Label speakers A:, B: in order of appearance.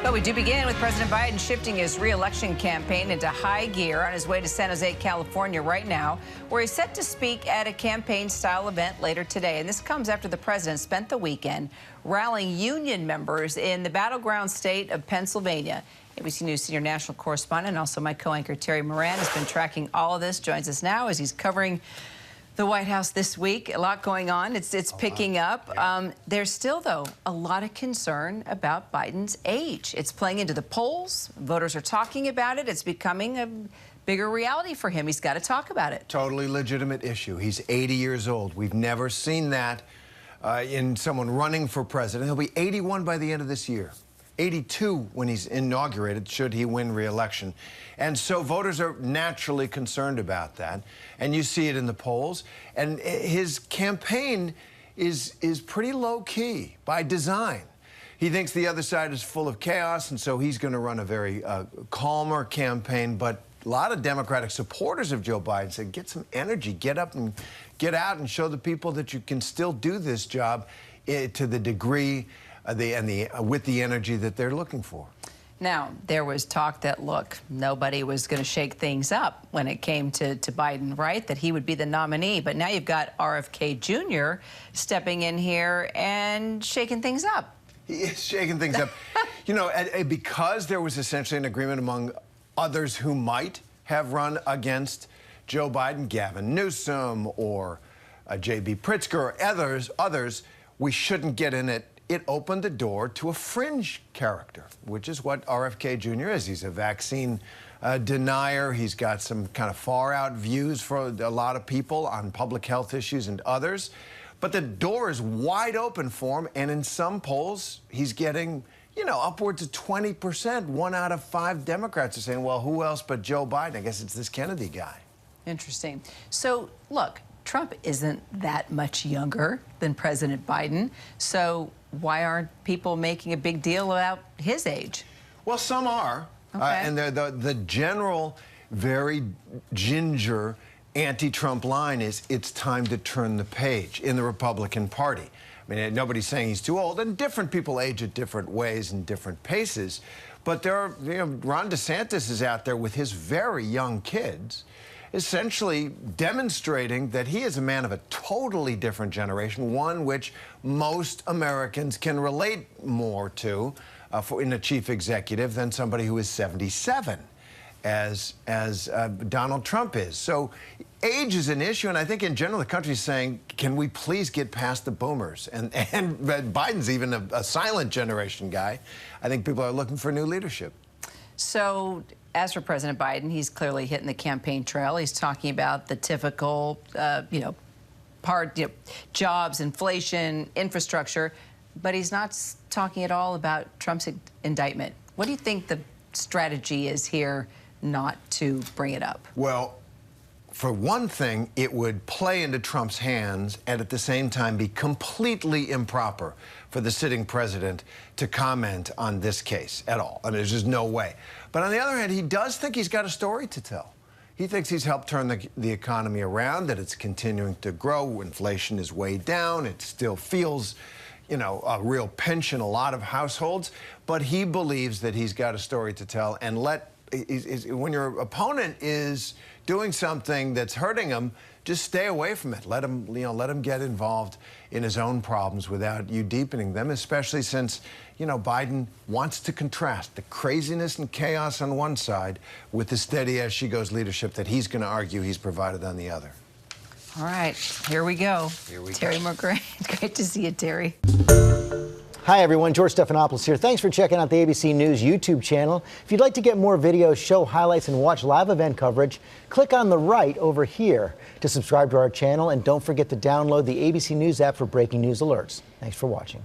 A: Well, we do begin with President Biden shifting his re-election campaign into high gear on his way to San Jose, California right now, where he's set to speak at a campaign-style event later today. And this comes after the president spent the weekend rallying union members in the battleground state of Pennsylvania. ABC News senior national correspondent, and also my co-anchor Terry Moran, has been tracking all of this, joins us now as he's covering the White House this week. A lot going on. It's picking up. Yeah. There's still, though, a lot of concern about Biden's age. It's playing into the polls. Voters are talking about it. It's becoming a bigger reality for him. He's got to talk about it.
B: Totally legitimate issue. He's 80 years old. We've never seen that in someone running for president. He'll be 81 by the end of this year. 82 when he's inaugurated, should he win re-election. And so voters are naturally concerned about that. And you see it in the polls. And his campaign is pretty low-key by design. He thinks the other side is full of chaos, and so he's going to run a very calmer campaign. But a lot of Democratic supporters of Joe Biden said, get some energy, get up and get out and show the people that you can still do this job to the degree with the energy that they're looking for.
A: Now, there was talk that, look, nobody was going to shake things up when it came to Biden, right? That he would be the nominee. But now you've got RFK Jr. stepping in here and shaking things up.
B: He is shaking things up. You know, because there was essentially an agreement among others who might have run against Joe Biden, Gavin Newsom or J.B. Pritzker or others, we shouldn't get in it. It opened the door to a fringe character, which is what RFK Jr. is. He's a vaccine denier. He's got some kind of far-out views for a lot of people on public health issues and others. But the door is wide open for him, and in some polls, he's getting, you know, upwards of 20%. 1 out of 5 Democrats are saying, well, who else but Joe Biden? I guess it's this Kennedy guy.
A: Interesting. So, look, Trump isn't that much younger than President Biden. So why aren't people making a big deal about his age?
B: Well, some are.
A: Okay.
B: And the general, very ginger anti-Trump line is it's time to turn the page in the Republican Party. I mean, nobody's saying he's too old, and different people age at different ways and different paces. But there are, you know, Ron DeSantis is out there with his very young kids, essentially demonstrating that he is a man of a totally different generation, one which most Americans can relate more to in a chief executive than somebody who is 77, as Donald Trump is. So age is an issue, and I think in general the country is saying, can we please get past the boomers? And Biden's even a silent generation guy. I think people are looking for new leadership.
A: So as for President Biden, he's clearly hitting the campaign trail. He's talking about the typical, jobs, inflation, infrastructure, but he's not talking at all about Trump's indictment. What do you think the strategy is here not to bring it up?
B: Well, for one thing, it would play into Trump's hands and at the same time be completely improper for the sitting president to comment on this case at all. I mean, there's just no way. But on the other hand, he does think he's got a story to tell. He thinks he's helped turn the economy around, that it's continuing to grow. Inflation is way down. It still feels, you know, a real pinch in a lot of households. But he believes that he's got a story to tell. And when your opponent is doing something that's hurting him, just stay away from it. Let him get involved in his own problems without you deepening them, especially since, you know, Biden wants to contrast the craziness and chaos on one side with the steady-as-she-goes leadership that he's going to argue he's provided on the other.
A: All right, here we go. Terry Moran, great to see you, Terry.
C: Hi, everyone. George Stephanopoulos here. Thanks for checking out the ABC News YouTube channel. If you'd like to get more videos, show highlights, and watch live event coverage, click on the right over here to subscribe to our channel. And don't forget to download the ABC News app for breaking news alerts. Thanks for watching.